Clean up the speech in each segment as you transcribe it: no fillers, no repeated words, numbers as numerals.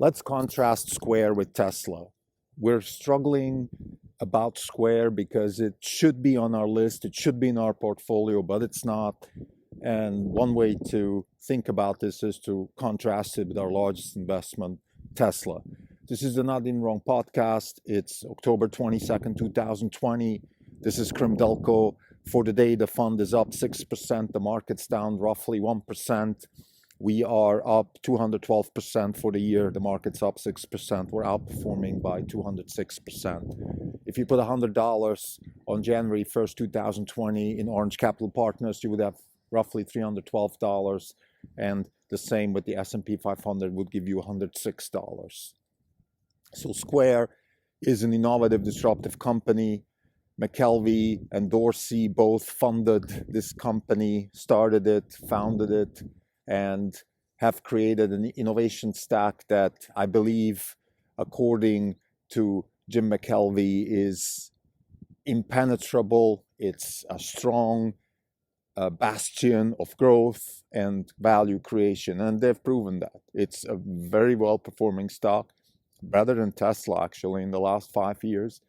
Let's contrast Square with Tesla. We're struggling about Square because it should be on our list, it should be in our portfolio, but it's not. And one way to think about this is to contrast it with our largest investment, Tesla. This is the Not In Wrong podcast. It's October 22nd, 2020. This is Krim Delco. For the day, the fund is up 6%. The market's down roughly 1%. We are up 212% for the year. The market's up 6%. We're outperforming by 206%. If you put $100 on January 1st, 2020 in Orange Capital Partners, you would have roughly $312. And the same with the S&P 500 would give you $106. So Square is an innovative, disruptive company. McKelvey and Dorsey both funded this company, started it, founded it, and have created an innovation stack that I believe, according to Jim McKelvey, is impenetrable. It's a strong bastion of growth and value creation, and they've proven that. It's a very well-performing stock, better than Tesla, actually, in the last 5 years.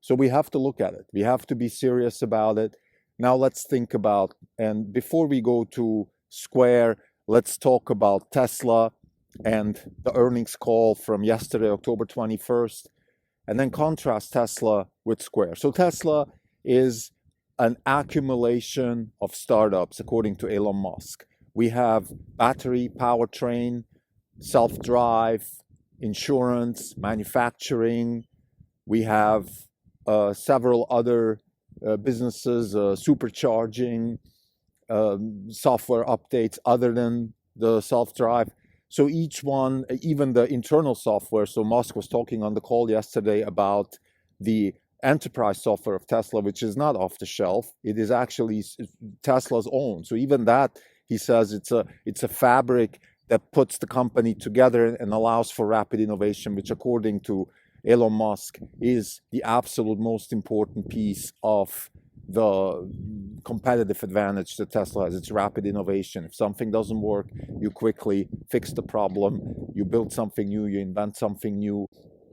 So we have to look at it. We have to be serious about it. Now let's think about, and before we go to Square, let's talk about Tesla and the earnings call from yesterday, October 21st, and then contrast Tesla with Square. So Tesla is an accumulation of startups, according to Elon Musk. We have battery, powertrain, self-drive, insurance, manufacturing. We have several other businesses, supercharging, software updates other than the self-drive. So each one, even the internal software, so Musk was talking on the call yesterday about the enterprise software of Tesla, which is not off the shelf. It is actually Tesla's own. So even that, he says, it's a fabric that puts the company together and allows for rapid innovation, which according to Elon Musk is the absolute most important piece of the competitive advantage that Tesla has. It's rapid innovation. If something doesn't work, you quickly fix the problem. You build something new, you invent something new.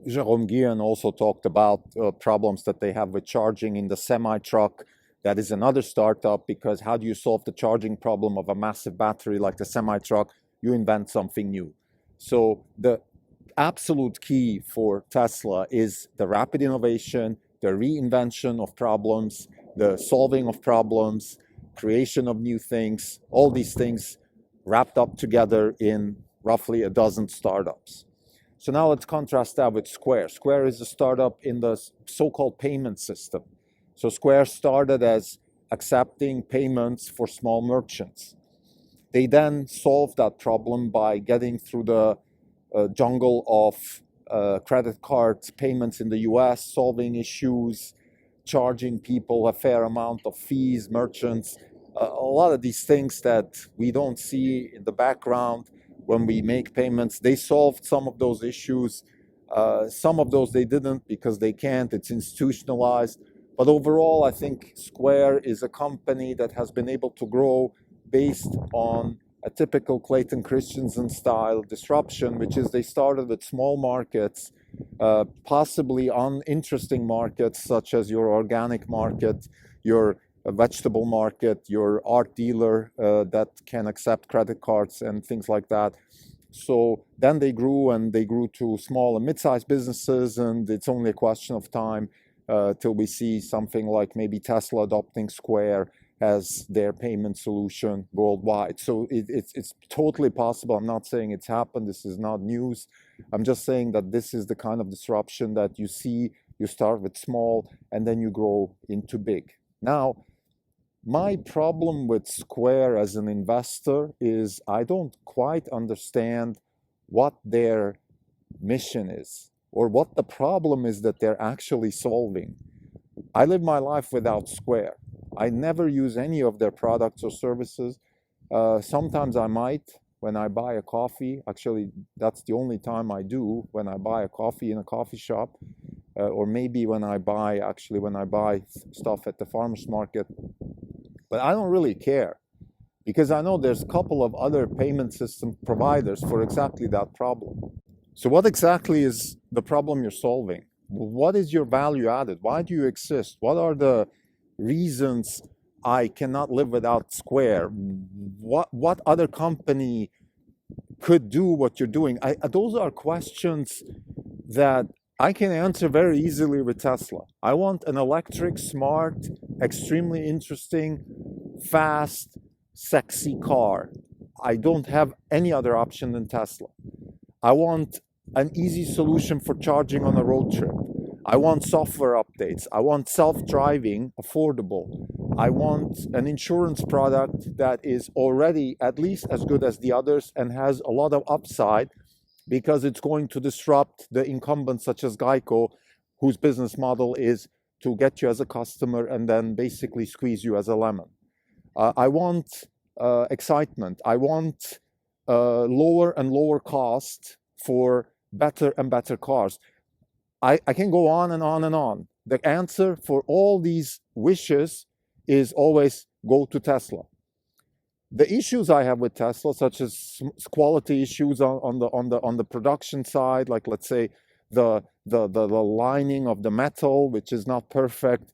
Jerome Guillen also talked about problems that they have with charging in the semi-truck. That is another startup, because how do you solve the charging problem of a massive battery like the semi-truck? You invent something new. So the absolute key for Tesla is the rapid innovation, the reinvention of problems, the solving of problems, creation of new things, all these things wrapped up together in roughly a dozen startups. So now let's contrast that with Square. Square is a startup in the so-called payment system. So Square started as accepting payments for small merchants. They then solved that problem by getting through the jungle of credit cards payments in the US, solving issues, charging people a fair amount of fees, merchants, a lot of these things that we don't see in the background when we make payments. They solved some of those issues. Some of those they didn't because they can't. It's institutionalized. But overall, I think Square is a company that has been able to grow based on a typical Clayton Christensen style disruption, which is they started with small markets, possibly uninteresting markets such as your organic market, your vegetable market, your art dealer that can accept credit cards and things like that. So then they grew, and they grew to small and mid-sized businesses, and it's only a question of time till we see something like maybe Tesla adopting Square as their payment solution worldwide. So it's totally possible. I'm not saying it's happened. This is not news. I'm just saying that this is the kind of disruption that you see. You start with small and then you grow into big. Now, my problem with Square as an investor is I don't quite understand what their mission is or what the problem is that they're actually solving. I live my life without Square. I never use any of their products or services. Sometimes I might when I buy a coffee. Actually, that's the only time I do, when I buy a coffee in a coffee shop, or maybe when I buy stuff at the farmer's market. But I don't really care, because I know there's a couple of other payment system providers for exactly that problem. So, what exactly is the problem you're solving? What is your value added? Why do you exist? What are the reasons I cannot live without Square? What other company could do what you're doing? Those are questions that I can answer very easily with Tesla. I want an electric, smart, extremely interesting, fast, sexy car. I don't have any other option than Tesla. I want an easy solution for charging on a road trip. I want software updates. I want self-driving, affordable. I want an insurance product that is already at least as good as the others and has a lot of upside because it's going to disrupt the incumbents such as Geico, whose business model is to get you as a customer and then basically squeeze you as a lemon. I want excitement. I want lower and lower cost for better and better cars. I can go on and on and on. The answer for all these wishes is always go to Tesla. The issues I have with Tesla, such as quality issues on the production side, like let's say the lining of the metal, which is not perfect.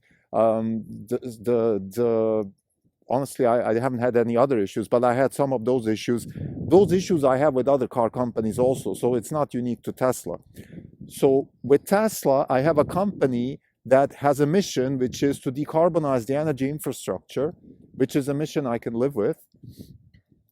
Honestly, I haven't had any other issues, but I had some of those issues. Those issues I have with other car companies also, so it's not unique to Tesla. So with Tesla, I have a company that has a mission, which is to decarbonize the energy infrastructure, which is a mission I can live with.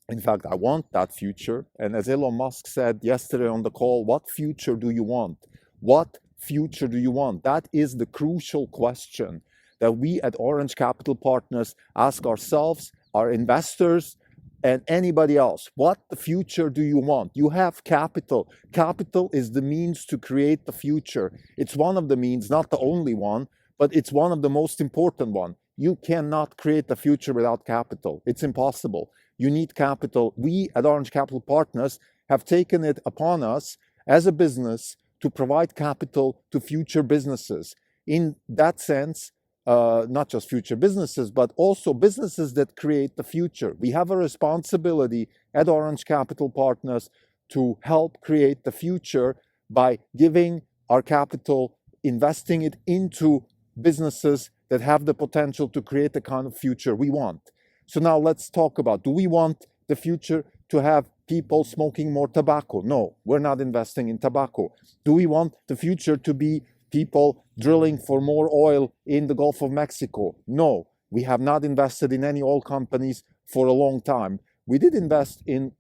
In fact, I want that future. And as Elon Musk said yesterday on the call, what future do you want? What future do you want? That is the crucial question that we at Orange Capital Partners ask ourselves, our investors, and anybody else. What the future do you want? You have capital. Capital is the means to create the future. It's one of the means, not the only one, but it's one of the most important one. You cannot create the future without capital. It's impossible. You need capital. We at Orange Capital Partners have taken it upon us as a business to provide capital to future businesses. In that sense, not just future businesses, but also businesses that create the future. We have a responsibility at Orange Capital Partners to help create the future by giving our capital, investing it into businesses that have the potential to create the kind of future we want. So now let's talk about, do we want the future to have people smoking more tobacco? No, we're not investing in tobacco. Do we want the future to be people drilling for more oil in the Gulf of Mexico? No, we have not invested in any oil companies for a long time. We did invest in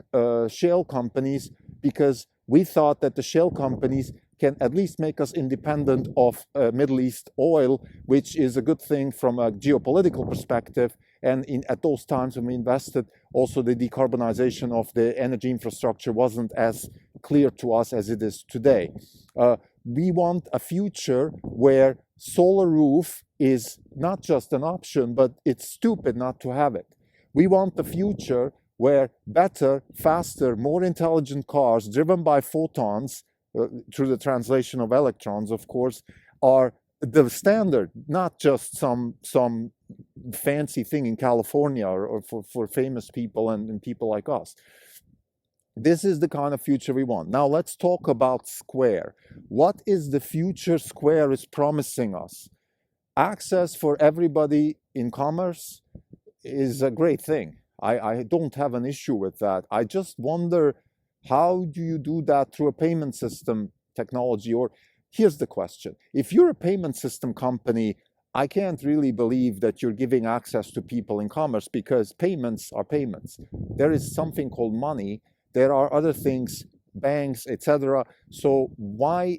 shale companies because we thought that the shale companies can at least make us independent of Middle East oil, which is a good thing from a geopolitical perspective. And at those times when we invested, also the decarbonization of the energy infrastructure wasn't as clear to us as it is today. We want a future where solar roof is not just an option, but it's stupid not to have it. We want the future where better, faster, more intelligent cars driven by photons, through the translation of electrons, of course, are the standard, not just some fancy thing in California or for famous people and people like us. This is the kind of future we want. Now let's talk about Square. What is the future Square is promising us? Access for everybody in commerce is a great thing. I don't have an issue with that. I just wonder, how do you do that through a payment system technology? Or here's the question. If you're a payment system company, I can't really believe that you're giving access to people in commerce, because payments are payments. There is something called money. There are other things, banks, etc. So what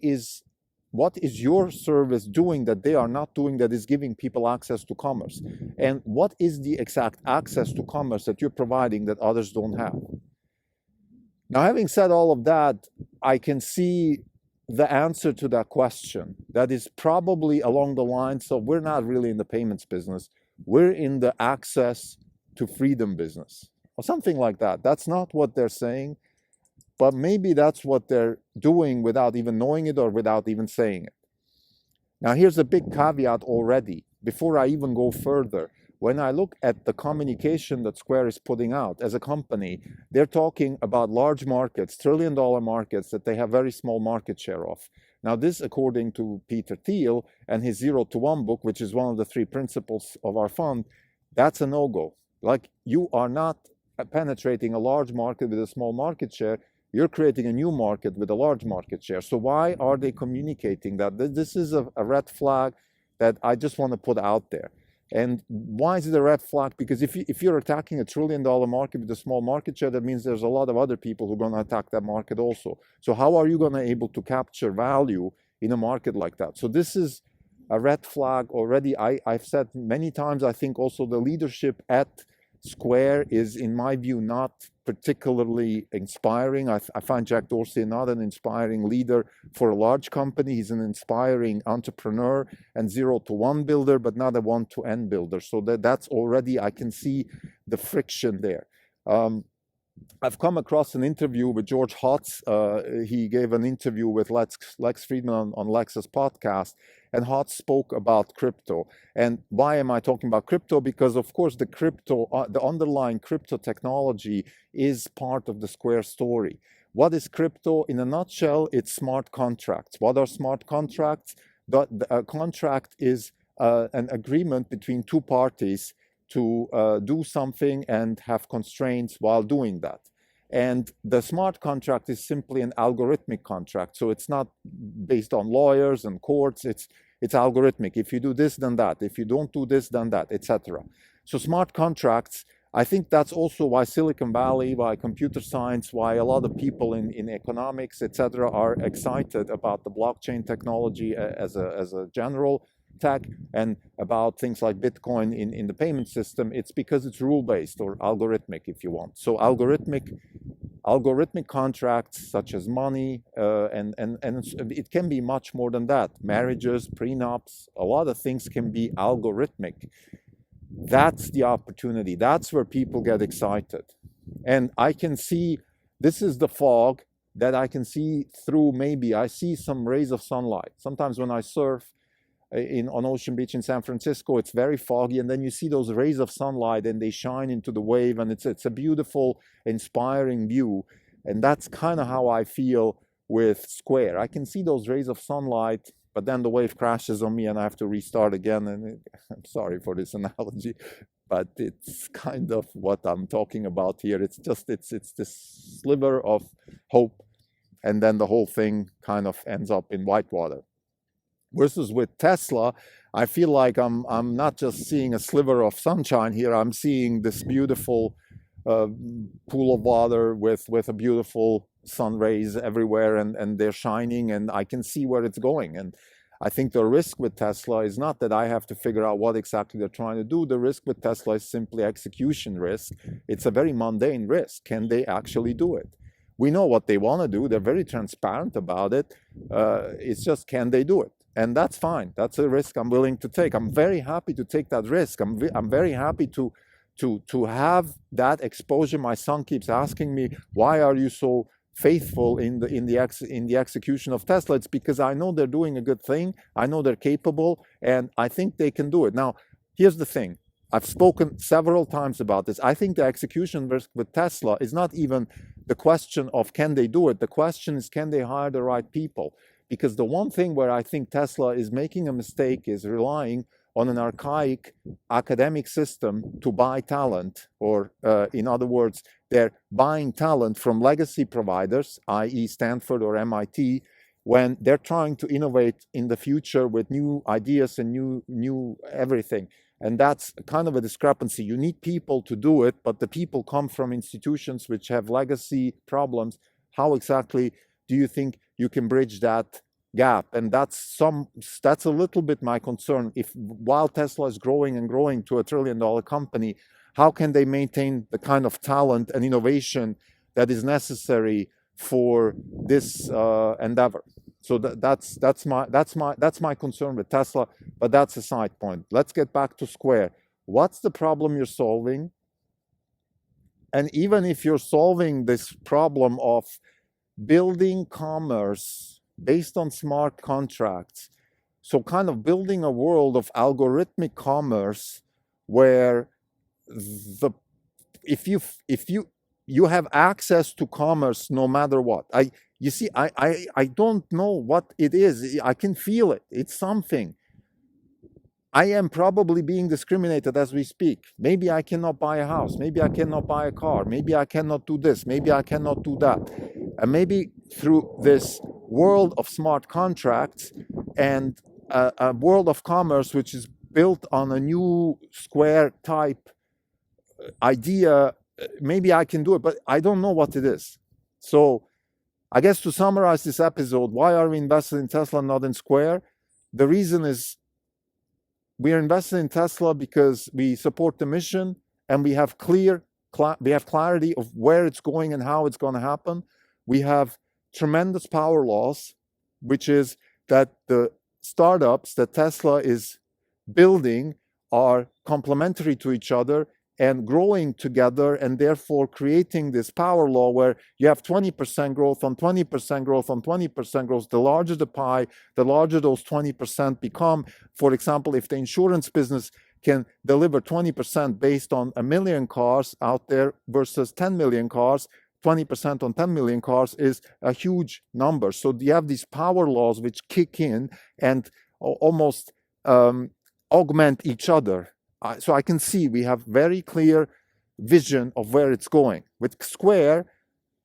is your service doing that they are not doing that is giving people access to commerce? And what is the exact access to commerce that you're providing that others don't have? Now, having said all of that, I can see the answer to that question. That is probably along the lines of, we're not really in the payments business. We're in the access to freedom business, or something like that. That's not what they're saying, but maybe that's what they're doing without even knowing it or without even saying it. Now, here's a big caveat already, before I even go further. when I look at the communication that Square is putting out as a company, they're talking about large markets, trillion-dollar markets that they have very small market share of. Now, this, according to Peter Thiel and his 0 to 1 book, which is one of the 3 principles of our fund, that's a no-go. Like, you are not penetrating a large market with a small market share. You're creating a new market with a large market share. So why are they communicating that? This is a red flag that I just want to put out there. And why is it a red flag? Because if you're attacking a trillion-dollar market with a small market share, that means there's a lot of other people who are going to attack that market also. So how are you going to be able to capture value in a market like that? So this is a red flag already. I've said many times, I think also the leadership at Square is, in my view, not particularly inspiring. I find Jack Dorsey not an inspiring leader for a large company. He's an inspiring entrepreneur and 0 to 1 builder, but not a 1 to N builder. So that's already, I can see the friction there. I've come across an interview with George Hotz. He gave an interview with Lex Friedman on Lex's podcast, and Hotz spoke about crypto. And why am I talking about crypto? Because, of course, the underlying crypto technology is part of the Square story. What is crypto? In a nutshell, it's smart contracts. What are smart contracts? A contract is an agreement between 2 parties to do something and have constraints while doing that. And the smart contract is simply an algorithmic contract. So it's not based on lawyers and courts. It's algorithmic. If you do this, then that. If you don't do this, then that, etc. So smart contracts, I think that's also why Silicon Valley, why computer science, why a lot of people in economics, etc., are excited about the blockchain technology as a general tech, and about things like Bitcoin in the payment system. It's because it's rule-based or algorithmic, if you want. So algorithmic contracts such as money, and it can be much more than that. Marriages, prenups, a lot of things can be algorithmic. That's the opportunity. That's where people get excited. And I can see, this is the fog that I can see through. Maybe I see some rays of sunlight. Sometimes when I surf on Ocean Beach in San Francisco, it's very foggy, and then you see those rays of sunlight and they shine into the wave, and it's a beautiful, inspiring view. And that's kind of how I feel with Square. I can see those rays of sunlight, but then the wave crashes on me and I have to restart again. And I'm sorry for this analogy, but it's kind of what I'm talking about here. It's this sliver of hope, and then the whole thing kind of ends up in whitewater. Versus with Tesla, I feel like I'm not just seeing a sliver of sunshine here. I'm seeing this beautiful pool of water with a beautiful sun rays everywhere, and they're shining, and I can see where it's going. And I think the risk with Tesla is not that I have to figure out what exactly they're trying to do. The risk with Tesla is simply execution risk. It's a very mundane risk. Can they actually do it? We know what they want to do. They're very transparent about it. It's just, can they do it? And that's fine. That's a risk I'm willing to take. I'm very happy to take that risk. I'm very happy to have that exposure. My son keeps asking me, why are you so faithful in the execution of Tesla? It's because I know they're doing a good thing. I know they're capable, and I think they can do it. Now, here's the thing. I've spoken several times about this. I think the execution risk with Tesla is not even the question of can they do it. The question is, can they hire the right people? Because the one thing where I think Tesla is making a mistake is relying on an archaic academic system to buy talent, or in other words, they're buying talent from legacy providers, i.e. Stanford or MIT, when they're trying to innovate in the future with new ideas and new everything. And that's kind of a discrepancy. You need people to do it, but the people come from institutions which have legacy problems. How exactly do you think you can bridge that gap? And that's a little bit my concern. If while Tesla is growing and growing to $1 trillion company, how can they maintain the kind of talent and innovation that is necessary for this endeavor? So that's my concern with Tesla, but that's a side point. Let's get back to Square. What's the problem you're solving? And even if you're solving this problem of building commerce based on smart contracts, so kind of building a world of algorithmic commerce where the if you have access to commerce no matter what. I don't know what it is. I can feel it. It's something. I am probably being discriminated as we speak. Maybe I cannot buy a house. Maybe I cannot buy a car. Maybe I cannot do this. Maybe I cannot do that. And maybe through this world of smart contracts and a world of commerce which is built on a new Square type idea, maybe I can do it, but I don't know what it is. So I guess to summarize this episode, why are we invested in Tesla, not in Square? The reason is we are invested in Tesla because we support the mission and we have clarity of where it's going and how it's going to happen. We have tremendous power laws, which is that the startups that Tesla is building are complementary to each other and growing together, and therefore creating this power law where you have 20% growth on 20% growth on 20% growth. The larger the pie, the larger those 20% become. For example, if the insurance business can deliver 20% based on 1 million cars out there versus 10 million cars, 20% on 10 million cars is a huge number. So you have these power laws which kick in and almost augment each other. So I can see we have very clear vision of where it's going. With Square,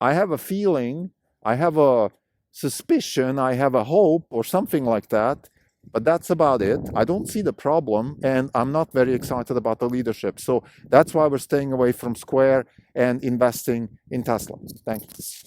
I have a feeling, I have a suspicion, I have a hope or something like that, but that's about it. I don't see the problem, and I'm not very excited about the leadership. So that's why we're staying away from Square and investing in Tesla. Thanks.